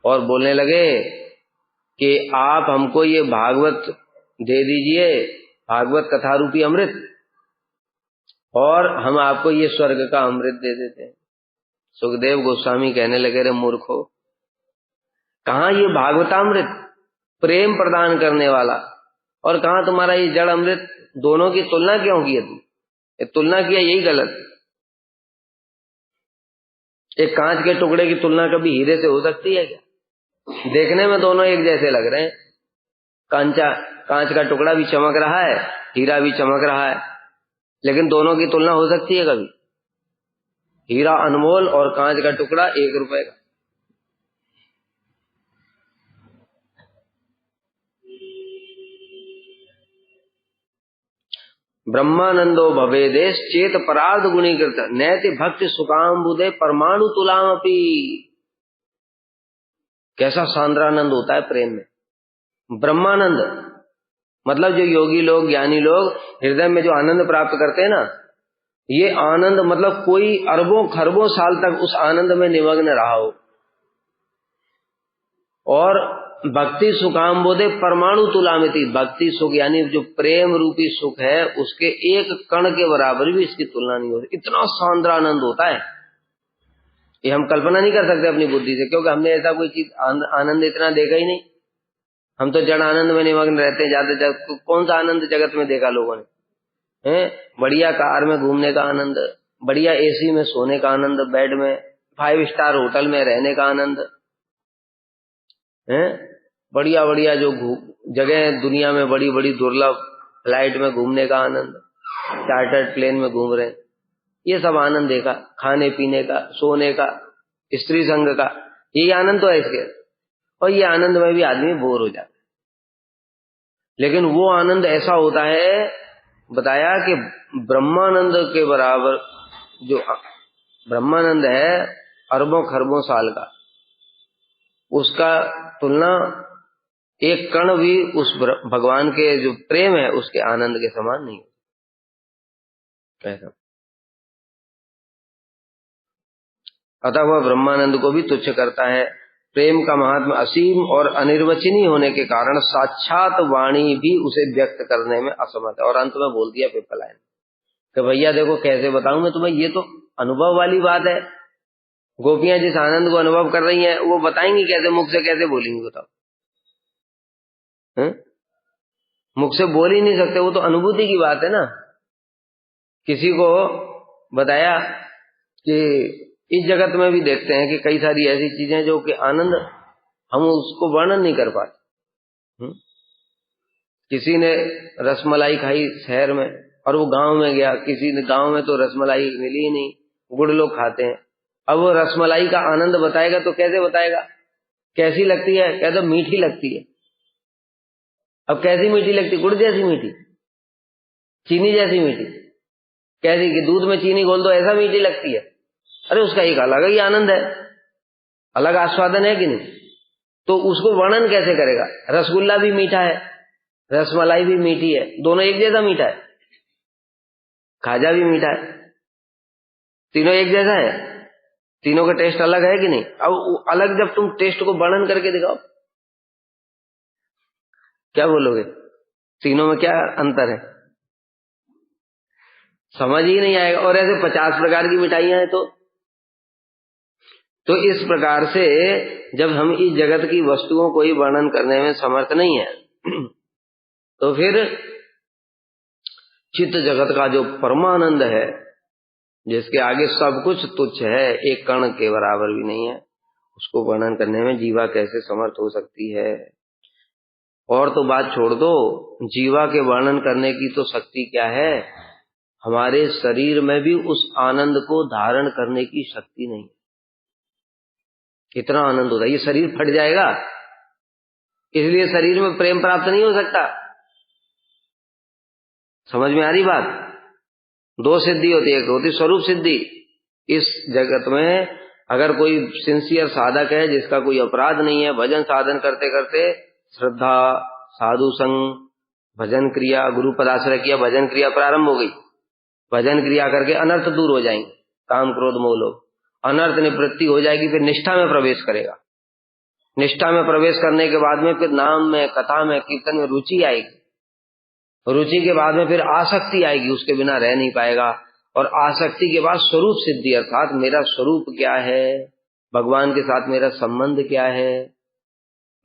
A: और बोलने लगे कि आप हमको ये भागवत दे दीजिए, भागवत कथा रूपी अमृत, और हम आपको ये स्वर्ग का अमृत दे देते हैं। सुखदेव गोस्वामी कहने लगे, रे मूर्खो, कहाँ ये भागवतामृत प्रेम प्रदान करने वाला, और कहाँ तुम्हारा ये जड़ अमृत? दोनों की तुलना क्यों की तुम? तुलना किया यही गलत। एक कांच के टुकड़े की तुलना कभी हीरे से हो सकती है क्या? देखने में दोनों एक जैसे लग रहे हैं, कांच का टुकड़ा भी चमक रहा है, हीरा भी चमक रहा है, लेकिन दोनों की तुलना हो सकती है कभी? हीरा अनमोल और कांच का टुकड़ा 1 रुपए का। ब्रह्मानंदो भवेदेश चेत परार्ध गुणीकृत नैति भक्ति सुकाम्बुदे परमाणु तुलामपि। कैसा सांद्रानंद होता है प्रेम में। ब्रह्मानंद मतलब जो योगी लोग, ज्ञानी लोग हृदय में जो आनंद प्राप्त करते हैं ना, ये आनंद मतलब कोई अरबों खरबों साल तक उस आनंद में निमग्न रहा हो। और भक्ति सुखाम्बोधे परमाणु तुलामिति, भक्ति सुख यानी जो प्रेम रूपी सुख है, उसके एक कण के बराबर भी इसकी तुलना नहीं होती। इतना सांद्रानंद होता है, ये हम कल्पना नहीं कर सकते अपनी बुद्धि से, क्योंकि हमने ऐसा कोई चीज आनंद इतना देखा ही नहीं। हम तो जड़ आनंद में निमग्न रहते हैं ज्यादा। कौन सा आनंद जगत में देखा लोगों ने? बढ़िया कार में घूमने का आनंद, बढ़िया एसी में सोने का आनंद, बेड में 5 स्टार होटल में रहने का आनंद, बढ़िया बढ़िया जो जगह दुनिया में बड़ी बड़ी दुर्लभ फ्लाइट में घूमने का आनंद, चार्टर्ड प्लेन में घूम रहे हैं, ये सब आनंद देखा। खाने पीने का, सोने का, स्त्री संग का, ये आनंद तो है इसके। और ये आनंद में भी आदमी बोर हो जाता है। लेकिन वो आनंद ऐसा होता है, बताया कि ब्रह्मानंद के बराबर जो ब्रह्मानंद है अरबों खरबों साल का, उसका तुलना एक कण भी उस भगवान के जो प्रेम है उसके आनंद के समान नहीं ऐसा। अतः वह ब्रह्मानंद को भी तुच्छ करता है। प्रेम का महात्मा असीम और अनिर्वचनीय होने के कारण साक्षात वाणी भी उसे व्यक्त करने में असमर्थ है। और अंत में बोल दिया पिप्पलायन कि भैया देखो कैसे बताऊं मैं तुम्हें, ये तो अनुभव वाली बात है। गोपियां जिस आनंद को अनुभव कर रही हैं वो बताएंगी कैसे, मुख से कैसे बोलेंगी बताओ? मुख से बोल ही नहीं सकते, वो तो अनुभूति की बात है ना। किसी को बताया कि इस जगत में भी देखते हैं कि कई सारी ऐसी चीजें जो कि आनंद हम उसको वर्णन नहीं कर पाते। किसी ने रसमलाई खाई शहर में और वो गांव में गया, किसी ने गांव में तो रसमलाई मिली ही नहीं, गुड़ लोग खाते हैं। अब वो रसमलाई का आनंद बताएगा तो कैसे बताएगा? कैसी लगती है? कहते मीठी लगती है। अब कैसी मीठी लगती? गुड़ जैसी मीठी, चीनी जैसी मीठी, कैसी कि दूध में चीनी घोल दो ऐसा मीठी लगती है। अरे उसका एक अलग ही आनंद है, अलग आस्वादन है कि नहीं? तो उसको वर्णन कैसे करेगा? रसगुल्ला भी मीठा है, रसमलाई भी मीठी है, दोनों एक जैसा मीठा है। खाजा भी मीठा है, तीनों एक जैसा है, तीनों का टेस्ट अलग है कि नहीं? अब अलग जब तुम टेस्ट को वर्णन करके दिखाओ, क्या बोलोगे? तीनों में क्या अंतर है? समझ ही नहीं आएगा। और ऐसे 50 प्रकार की मिठाइयां हैं तो इस प्रकार से जब हम इस जगत की वस्तुओं को ही वर्णन करने में समर्थ नहीं है तो फिर चित्त जगत का जो परमानंद है, जिसके आगे सब कुछ तुच्छ है, एक कण के बराबर भी नहीं है, उसको वर्णन करने में जीवा कैसे समर्थ हो सकती है? और तो बात छोड़ दो, जीवा के वर्णन करने की तो शक्ति क्या है, हमारे शरीर में भी उस आनंद को धारण करने की शक्ति नहीं। कितना आनंद होता है, ये शरीर फट जाएगा, इसलिए शरीर में प्रेम प्राप्त नहीं हो सकता। समझ में आ रही बात? दो सिद्धि होती है, एक होती स्वरूप सिद्धि। इस जगत में अगर कोई सिंसियर साधक है जिसका कोई अपराध नहीं है, भजन साधन करते करते श्रद्धा, साधु संग, भजन क्रिया, गुरु पदाश्रय किया, भजन क्रिया प्रारंभ हो गई, भजन क्रिया करके अनर्थ दूर हो जाएंगे, काम क्रोध मोह लोभ, अनर्थ निवृत्ति हो जाएगी, फिर निष्ठा में प्रवेश करेगा। निष्ठा में प्रवेश करने के बाद में फिर नाम में, कथा में, कीर्तन में रुचि आएगी, रुचि के बाद में फिर आसक्ति आएगी, उसके बिना रह नहीं पाएगा, और आसक्ति के बाद स्वरूप सिद्धि, अर्थात मेरा स्वरूप क्या है, भगवान के साथ मेरा संबंध क्या है,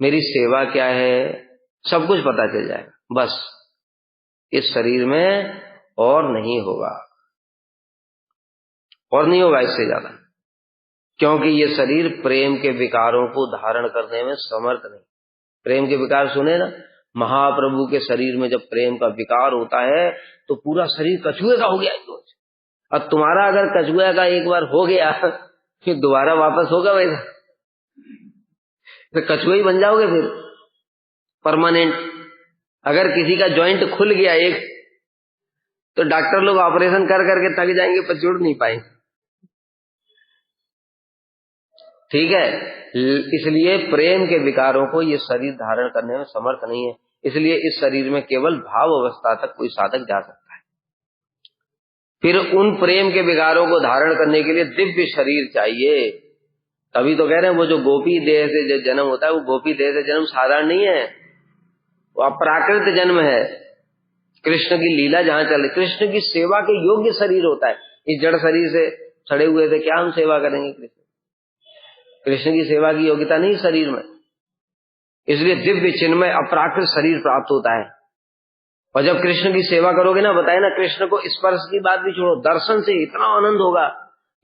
A: मेरी सेवा क्या है, सब कुछ पता चल जाएगा। बस इस शरीर में और नहीं होगा, और नहीं होगा इससे ज्यादा, क्योंकि ये शरीर प्रेम के विकारों को धारण करने में समर्थ नहीं। प्रेम के विकार सुने ना, महाप्रभु के शरीर में जब प्रेम का विकार होता है तो पूरा शरीर कछुए का हो गया। और तुम्हारा अगर कछुआ का एक बार हो गया फिर दोबारा वापस होगा वैसा, फिर कछुआ ही बन जाओगे फिर परमानेंट। अगर किसी का जॉइंट खुल गया एक, तो डॉक्टर लोग ऑपरेशन कर करके थक जाएंगे पर जुड़ नहीं पाएंगे। ठीक है, इसलिए प्रेम के विकारों को ये शरीर धारण करने में समर्थ नहीं है, इसलिए इस शरीर में केवल भाव अवस्था तक कोई साधक जा सकता है। फिर उन प्रेम के विकारों को धारण करने के लिए दिव्य शरीर चाहिए। तभी तो कह रहे हैं वो जो गोपी देह से जो जन्म होता है, वो गोपी देह से जन्म साधारण नहीं है, वो अप्राकृत जन्म है। कृष्ण की लीला जहां चल रही, कृष्ण की सेवा के योग्य शरीर होता है। इस जड़ शरीर से सड़े हुए थे, क्या हम सेवा करेंगे? कृष्ण की सेवा की योग्यता नहीं शरीर में, इसलिए दिव्य चिन्मय अप्राकृत शरीर प्राप्त होता है। और जब कृष्ण की सेवा करोगे ना, बताए ना, कृष्ण को स्पर्श की बात भी छोड़ो, दर्शन से इतना आनंद होगा,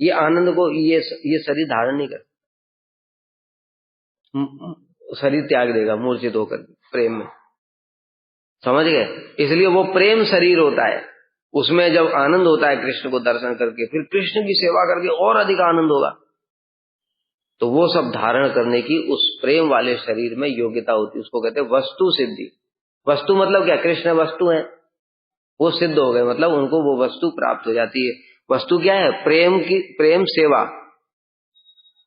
A: ये आनंद को ये शरीर धारण नहीं कर, शरीर त्याग देगा मूर्छित होकर प्रेम में। समझ गए? इसलिए वो प्रेम शरीर होता है, उसमें जब आनंद होता है कृष्ण को दर्शन करके, फिर कृष्ण की सेवा करके और अधिक आनंद होगा। तो वो सब धारण करने की उस प्रेम वाले शरीर में योग्यता होती है, उसको कहते हैं वस्तु सिद्धि। वस्तु मतलब क्या? कृष्ण वस्तु है, वो सिद्ध हो गए, मतलब उनको वो वस्तु प्राप्त हो जाती है। वस्तु क्या है? प्रेम की, प्रेम सेवा।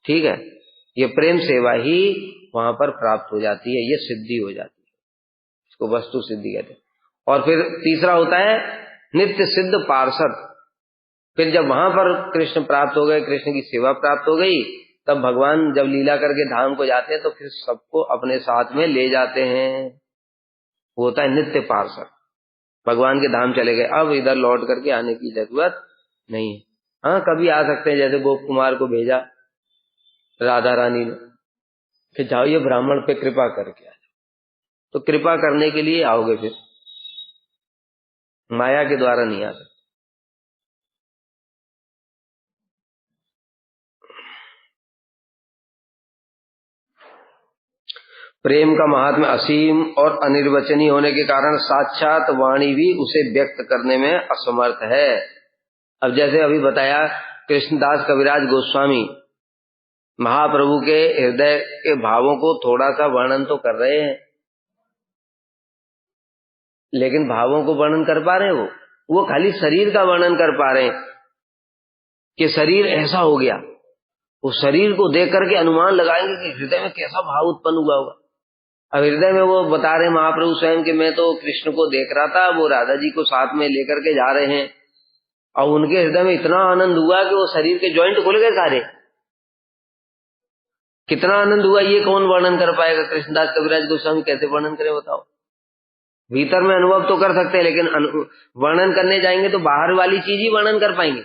A: ठीक है, ये प्रेम सेवा ही वहां पर प्राप्त हो जाती है, ये सिद्धि हो जाती है, इसको वस्तु सिद्धि कहते हैं। और फिर तीसरा होता है नित्य सिद्ध पार्षद। फिर जब वहां पर कृष्ण प्राप्त हो गए, कृष्ण की सेवा प्राप्त हो गई, तब भगवान जब लीला करके धाम को जाते हैं तो फिर सबको अपने साथ में ले जाते हैं, वो होता है नित्य पार्षद। भगवान के धाम चले गए, अब इधर लौट करके आने की जरूरत नहीं है। हाँ, कभी आ सकते हैं, जैसे गोप कुमार को भेजा राधा रानी ने कि जाओ ये ब्राह्मण पे कृपा करके आ जाओ, तो कृपा करने के लिए आओगे, फिर माया के द्वारा नहीं आ सकते। प्रेम का महात्म्य असीम और अनिर्वचनीय होने के कारण साक्षात वाणी भी उसे व्यक्त करने में असमर्थ है। अब जैसे अभी बताया, कृष्णदास कविराज गोस्वामी महाप्रभु के हृदय के भावों को थोड़ा सा वर्णन तो कर रहे हैं, लेकिन भावों को वर्णन कर पा रहे हैं वो खाली शरीर का वर्णन कर पा रहे हैं कि शरीर ऐसा हो गया। वो शरीर को देख करके अनुमान लगाएंगे कि हृदय में कैसा भाव उत्पन्न हुआ होगा। अब हृदय में वो बता रहे महाप्रभु स्वयं कि मैं तो कृष्ण को देख रहा था, वो राधा जी को साथ में लेकर के जा रहे हैं, और उनके हृदय में इतना आनंद हुआ कि वो शरीर के जॉइंट खुल गए सारे। कितना आनंद हुआ ये कौन वर्णन कर पाएगा? कृष्णदास कविराज गोस्वामी कैसे वर्णन करें बताओ? भीतर में अनुभव तो कर सकते हैं, लेकिन वर्णन करने जाएंगे तो बाहर वाली चीज ही वर्णन कर पाएंगे।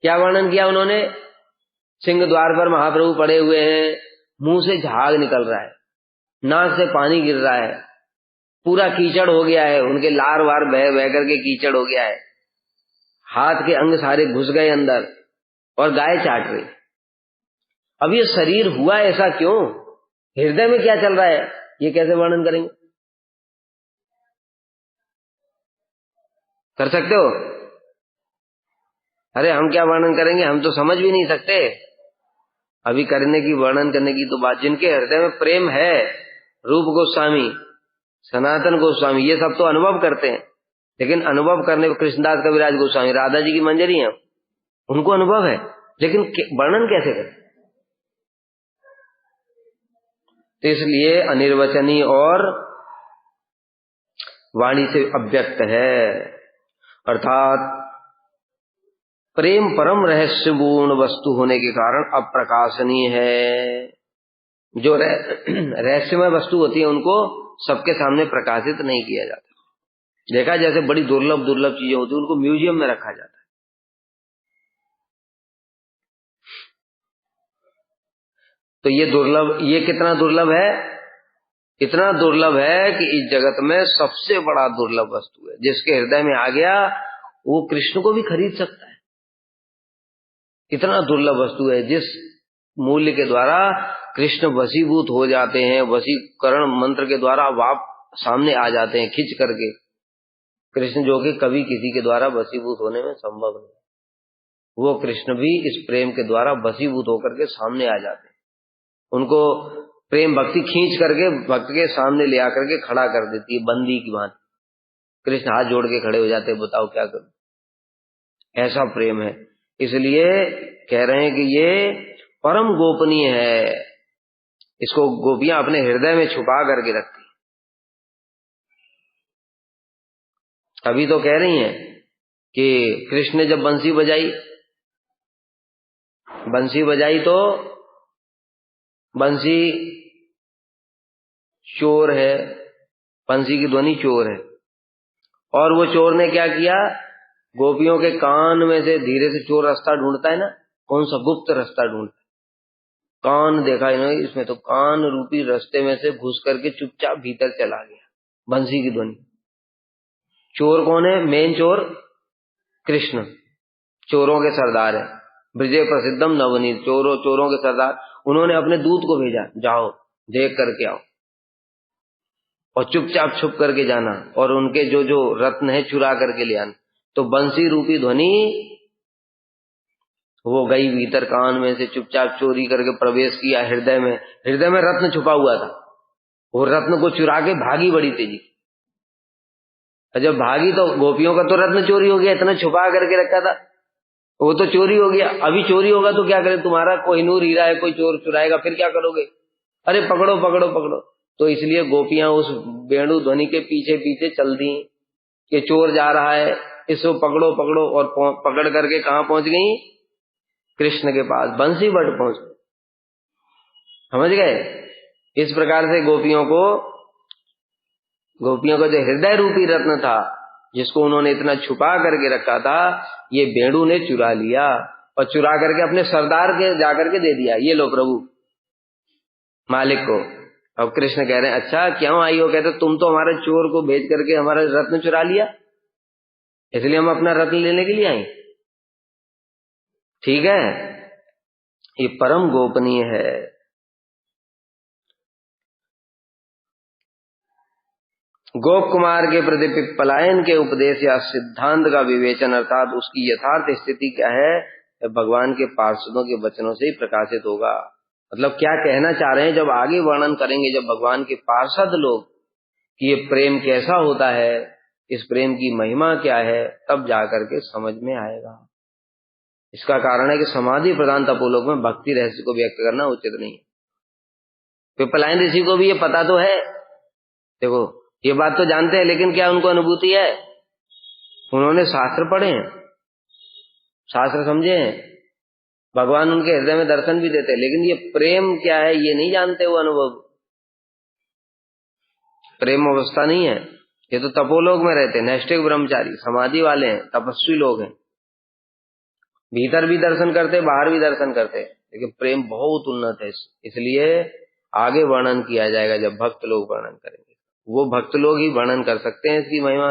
A: क्या वर्णन किया उन्होंने? सिंह द्वार पर महाप्रभु पड़े हुए हैं, मुंह से झाग निकल रहा है, नाक से पानी गिर रहा है, पूरा कीचड़ हो गया है, उनके लार वार बह बह करके कीचड़ हो गया है, हाथ के अंग सारे घुस गए अंदर, और गाय चाट रही। अब ये शरीर हुआ ऐसा क्यों? हृदय में क्या चल रहा है? ये कैसे वर्णन करेंगे? कर सकते हो? अरे हम क्या वर्णन करेंगे, हम तो समझ भी नहीं सकते। अभी करने की, वर्णन करने की तो बात, जिनके हृदय में प्रेम है, रूप गोस्वामी, सनातन गोस्वामी, ये सब तो अनुभव करते हैं। लेकिन अनुभव करने को कृष्णदास कविराज गोस्वामी, राधा जी की मंजरी है, उनको अनुभव है, लेकिन वर्णन कैसे करें? तो इसलिए अनिर्वचनीय और वाणी से अव्यक्त है, अर्थात प्रेम परम रहस्यपूर्ण वस्तु होने के कारण अप्रकाशनीय है। जो रहस्यमय वस्तु होती है उनको सबके सामने प्रकाशित नहीं किया जाता। देखा जैसे बड़ी दुर्लभ दुर्लभ चीजें होती है उनको म्यूजियम में रखा जाता है। तो ये दुर्लभ, ये कितना दुर्लभ है? इतना दुर्लभ है कि इस जगत में सबसे बड़ा दुर्लभ वस्तु है। जिसके हृदय में आ गया वो कृष्ण को भी खरीद सकता है। इतना दुर्लभ वस्तु है जिस मूल्य के द्वारा कृष्ण वशीभूत हो जाते हैं, वशीकरण मंत्र के द्वारा वाप सामने आ जाते हैं खिंच करके। कृष्ण जो कि कभी किसी के द्वारा वशीभूत होने में संभव नहीं, वो कृष्ण भी इस प्रेम के द्वारा वशीभूत होकर के सामने आ जाते हैं। उनको प्रेम भक्ति खींच करके भक्त के सामने ले आकर के खड़ा कर देती है बंदी की भांति। कृष्ण हाथ जोड़ के खड़े हो जाते हैं, बताओ क्या करूं, ऐसा प्रेम है। इसलिए कह रहे हैं कि ये परम गोपनीय है, इसको गोपियां अपने हृदय में छुपा करके रखती। अभी तो कह रही हैं कि कृष्ण ने जब बंसी बजाई तो बंसी चोर है, बंसी की ध्वनि चोर है। और वो चोर ने क्या किया, गोपियों के कान में से धीरे से चोर रास्ता ढूंढता है ना, कौन सा गुप्त रास्ता ढूंढता है, कान देखा इन्होंने, इसमें तो कान रूपी रास्ते में से घुस करके चुपचाप भीतर चला गया बंसी की ध्वनि। चोर कौन है? मेन चोर कृष्ण, चोरों के सरदार है, ब्रजे प्रसिद्धम नवनीत, चोरों के सरदार। उन्होंने अपने दूत को भेजा, जाओ देख करके आओ, और चुपचाप छुप करके जाना, और उनके जो जो रत्न है चुरा करके ले आना। तो बंसी रूपी ध्वनि वो गई भीतर, कान में से चुपचाप चोरी करके प्रवेश किया हृदय में। हृदय में रत्न छुपा हुआ था, वो रत्न को चुरा के भागी बड़ी तेजी। और जब भागी तो गोपियों का तो रत्न चोरी हो गया, इतना छुपा करके रखा था वो तो चोरी हो गया। अभी चोरी होगा तो क्या करे, तुम्हारा कोहिनूर हीरा है, कोई चोर चुराएगा, फिर क्या करोगे? अरे पकड़ो पकड़ो पकड़ो। तो इसलिए गोपियां उस वेणु ध्वनि के पीछे पीछे चल दी कि चोर जा रहा है, इसको पकड़ो पकड़ो। और पकड़ करके कहां पहुंच गई? कृष्ण के पास, बंसी बट पहुंच गए। समझ गए? इस प्रकार से गोपियों का जो हृदय रूपी रत्न था, जिसको उन्होंने इतना छुपा करके रखा था, ये वेणु ने चुरा लिया, और चुरा करके अपने सरदार के जाकर के दे दिया, ये लो प्रभु, मालिक को। अब कृष्ण कह रहे हैं अच्छा क्यों आई हो? कहते तुम तो हमारे चोर को भेज करके हमारा रत्न चुरा लिया, इसलिए हम अपना रत्न लेने के लिए आए। ठीक है, ये परम गोपनीय है। गोप कुमार के प्रति पलायन के उपदेश या सिद्धांत का विवेचन, अर्थात उसकी यथार्थ स्थिति क्या है, भगवान के पार्षदों के वचनों से ही प्रकाशित होगा। मतलब क्या कहना चाह रहे हैं, जब आगे वर्णन करेंगे, जब भगवान के पार्षद लोग कि ये प्रेम कैसा होता है, इस प्रेम की महिमा क्या है, तब जाकर के समझ में आएगा। इसका कारण है कि समाधि प्रधान तपोलोक में भक्ति रहस्य को व्यक्त करना उचित नहीं है। पिपलायन ऋषि को भी ये पता तो है, देखो ये बात तो जानते हैं, लेकिन क्या उनको अनुभूति है? उन्होंने शास्त्र पढ़े हैं, शास्त्र समझे हैं, भगवान उनके हृदय में दर्शन भी देते हैं, लेकिन ये प्रेम क्या है ये नहीं जानते। वो अनुभव प्रेम अवस्था नहीं है। ये तो तपोलोक में रहते हैं, नैष्ठिक ब्रह्मचारी, समाधि वाले हैं, तपस्वी लोग हैं, भीतर भी दर्शन करते, बाहर भी दर्शन करते, लेकिन प्रेम बहुत उन्नत है। इसलिए आगे वर्णन किया जाएगा, जब भक्त लोग वर्णन करेंगे, वो भक्त लोग ही वर्णन कर सकते हैं इसकी महिमा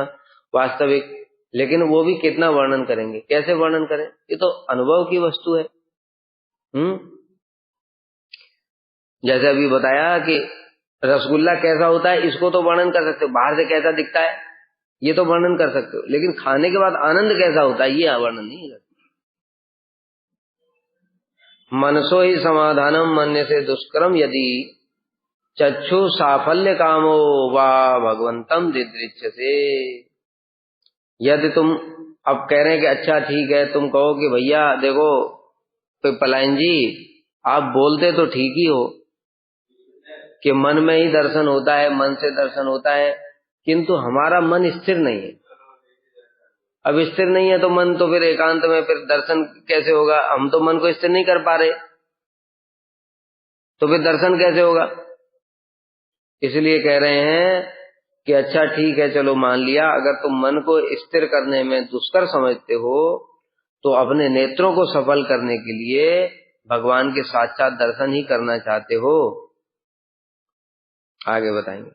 A: वास्तविक। लेकिन वो भी कितना वर्णन करेंगे, कैसे वर्णन करें, ये तो अनुभव की वस्तु है। जैसे अभी बताया कि रसगुल्ला कैसा होता है इसको तो वर्णन कर सकते हो, बाहर से कैसा दिखता है ये तो वर्णन कर सकते हो, लेकिन खाने के बाद आनंद कैसा होता है ये वर्णन नहीं कर। मनसो ही समाधानम मन्य से दुष्कर्म यदि चक्षु साफल्य कामो वा भगवंतम दिदृच्छ से। यदि तुम अब कह रहे हैं कि अच्छा ठीक है, तुम कहो कि भैया देखो पलायन जी आप बोलते तो ठीक ही हो कि मन में ही दर्शन होता है, मन से दर्शन होता है, किंतु हमारा मन स्थिर नहीं है। अब स्थिर नहीं है तो मन तो फिर एकांत में फिर दर्शन कैसे होगा? हम तो मन को स्थिर नहीं कर पा रहे, तो फिर दर्शन कैसे होगा? इसलिए कह रहे हैं कि अच्छा ठीक है चलो मान लिया, अगर तुम मन को स्थिर करने में दुष्कर समझते हो तो अपने नेत्रों को सफल करने के लिए भगवान के साक्षात दर्शन ही करना चाहते हो। आगे बताएंगे।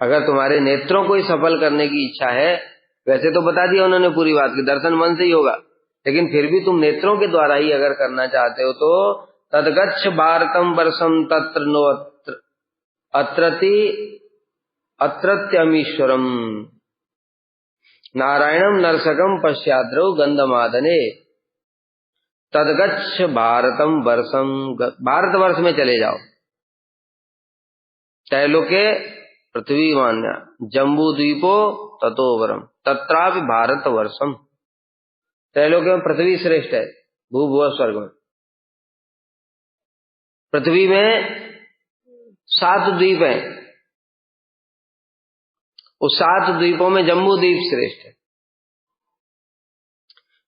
A: अगर तुम्हारे नेत्रों को ही सफल करने की इच्छा है, वैसे तो बता दिया उन्होंने पूरी बात की दर्शन मन से ही होगा, लेकिन फिर भी तुम नेत्रों के द्वारा ही अगर करना चाहते हो तो तदगच्छ भारतम वर्षम तत्र नो अत्रति अत्रत्यमीश्वरम नारायणम नरसकम पश्चाद्रौ गंधमादने तदगच्छ भारतम वर्षम, भारतवर्ष में चले जाओ। तैलोके पृथ्वी मान्या जम्बू द्वीपो ततोवरम तत्रापि भारतवर्षम। त्रैलोक्य में पृथ्वी श्रेष्ठ है, भूभुव स्वर्ग में। पृथ्वी में 7 द्वीप हैं, उस 7 द्वीपों में जम्बू द्वीप श्रेष्ठ है।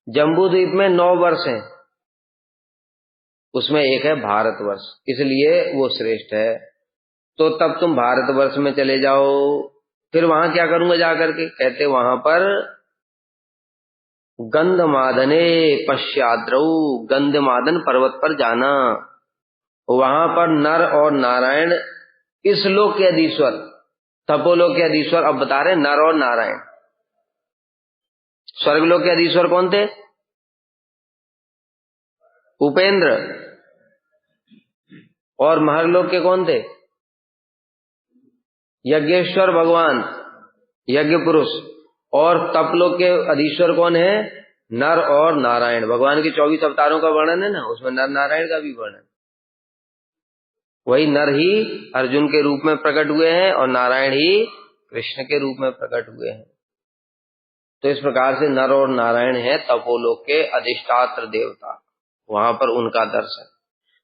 A: जम्बू द्वीप में 9 वर्ष हैं, उसमें एक है भारतवर्ष, इसलिए वो श्रेष्ठ है। तो तब तुम भारतवर्ष में चले जाओ। फिर वहां क्या करूंगा जाकर के? कहते वहां पर गंधमादने पश्चाद्रौ, गंधमादन पर्वत पर जाना, वहां पर नर और नारायण इस लोक के अधीश्वर, तपोलोक के अधीश्वर, अब बता रहे नर और नारायण। स्वर्गलोक के अधीश्वर कौन थे? उपेंद्र। और महरलोक के कौन थे? यज्ञेश्वर भगवान, यज्ञ पुरुष। और तपलोक के अधीश्वर कौन है? नर और नारायण। भगवान के 24 अवतारों का वर्णन है ना, उसमें नर नारायण का भी वर्णन। वही नर ही अर्जुन के रूप में प्रकट हुए हैं और नारायण ही कृष्ण के रूप में प्रकट हुए हैं। तो इस प्रकार से नर और नारायण है तपोलोक के अधिष्ठात्र देवता, वहां पर उनका दर्शन।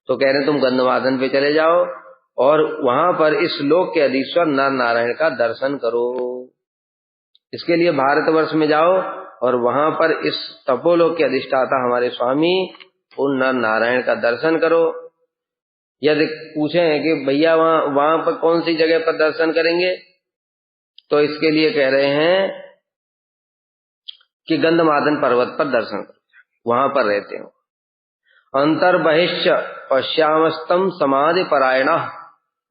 A: तो कह रहे तुम गंधमादन पे चले जाओ और वहां पर इस लोक के अधीश्वर नर नारायण का दर्शन करो। इसके लिए भारतवर्ष में जाओ और वहां पर इस तपोलोक के अधिष्ठाता हमारे स्वामी उन नर नारायण का दर्शन करो। यदि पूछे कि भैया वहां पर कौन सी जगह पर दर्शन करेंगे, तो इसके लिए कह रहे हैं कि गंधमादन पर्वत पर दर्शन करो, वहां पर रहते हो। अंतर्बहिश्च पश्यामस्तम समाधि परायण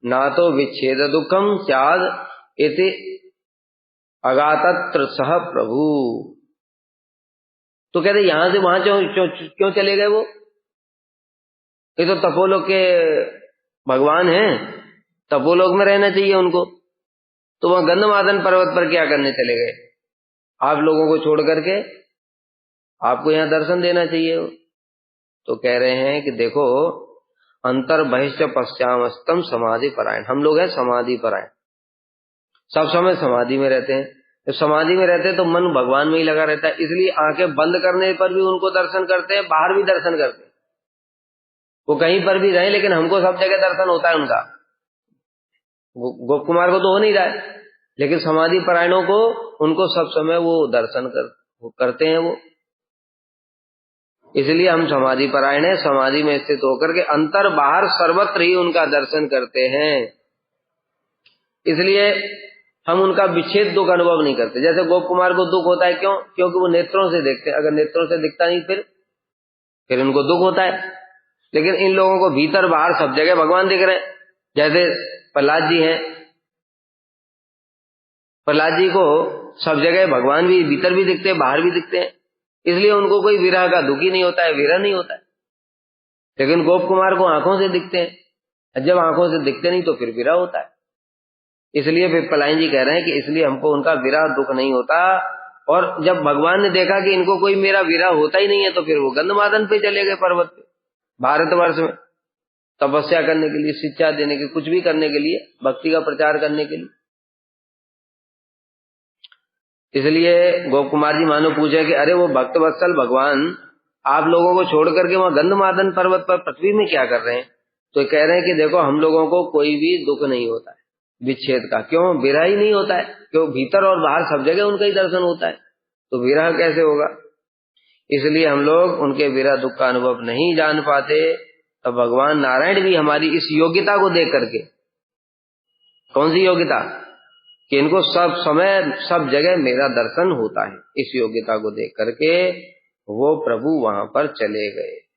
A: ना तो विच्छेद दुखम स्याद इति अगातत्र सह प्रभु। तो कहते यहां से वहां क्यों चले गए? वो ये तो तपोलोक के भगवान हैं, तपोलोक में रहना चाहिए उनको, तो वह गंधमादन पर्वत पर क्या करने चले गए? आप लोगों को छोड़ करके आपको यहां दर्शन देना चाहिए। तो कह रहे हैं कि देखो अंतर बहिश्च पश्चामस्तम समाधि परायण, हम लोग हैं समाधि परायण, सब समय समाधि में रहते हैं। जब समाधि में रहते हैं तो मन भगवान में ही लगा रहता है, इसलिए आंखें बंद करने पर भी उनको दर्शन करते हैं, बाहर भी दर्शन करते हैं। वो कहीं पर भी रहे लेकिन हमको सब जगह दर्शन होता है उनका। गोप कुमार को तो हो नहीं रहा है, लेकिन समाधि परायणों को उनको सब समय वो दर्शन करते हैं वो। इसलिए हम समाधि परायण है, समाधि में स्थित होकर के अंतर बाहर सर्वत्र ही उनका दर्शन करते हैं। इसलिए हम उनका विच्छेद दुख अनुभव नहीं करते। जैसे गोप कुमार को दुख होता है, क्यों? क्योंकि वो नेत्रों से देखते हैं, अगर नेत्रों से दिखता नहीं फिर उनको दुख होता है। लेकिन इन लोगों को भीतर बाहर सब जगह भगवान दिख रहे हैं। जैसे प्रहलाद जी हैं, प्रहलाद जी को सब जगह भगवान भी भीतर भी दिखते हैं, बाहर भी दिखते हैं। इसलिए उनको कोई विरह का दुख ही नहीं होता है, विरह नहीं होता है। लेकिन गोप कुमार को आंखों से दिखते हैं, जब आंखों से दिखते नहीं तो फिर विरह होता है। इसलिए फिर पलायन जी कह रहे हैं कि इसलिए हमको उनका विरह दुख नहीं होता। और जब भगवान ने देखा कि इनको कोई मेरा विरह होता ही नहीं है, तो फिर वो गंधमादन पे चले गए, पर्वत पे, भारतवर्ष में तपस्या करने के लिए, शिक्षा देने के, कुछ भी करने के लिए, भक्ति का प्रचार करने के लिए। इसलिए गोप कुमार जी मानो पूछे कि अरे वो भक्त वत्सल भगवान आप लोगों को छोड़ करके वहां गंधमादन पर्वत पर पृथ्वी में क्या कर रहे हैं? तो कह रहे हैं कि देखो हम लोगों को कोई भी दुख नहीं होता है विच्छेद का। क्यों? विरह ही नहीं होता है। क्यों? भीतर और बाहर सब जगह उनका ही दर्शन होता है, तो विरह कैसे होगा? इसलिए हम लोग उनके विरह दुख का अनुभव नहीं जान पाते। तो भगवान नारायण भी हमारी इस योग्यता को देख करके, कौन सी योग्यता? कि इनको सब समय सब जगह मेरा दर्शन होता है, इस योग्यता को देख करके वो प्रभु वहां पर चले गए।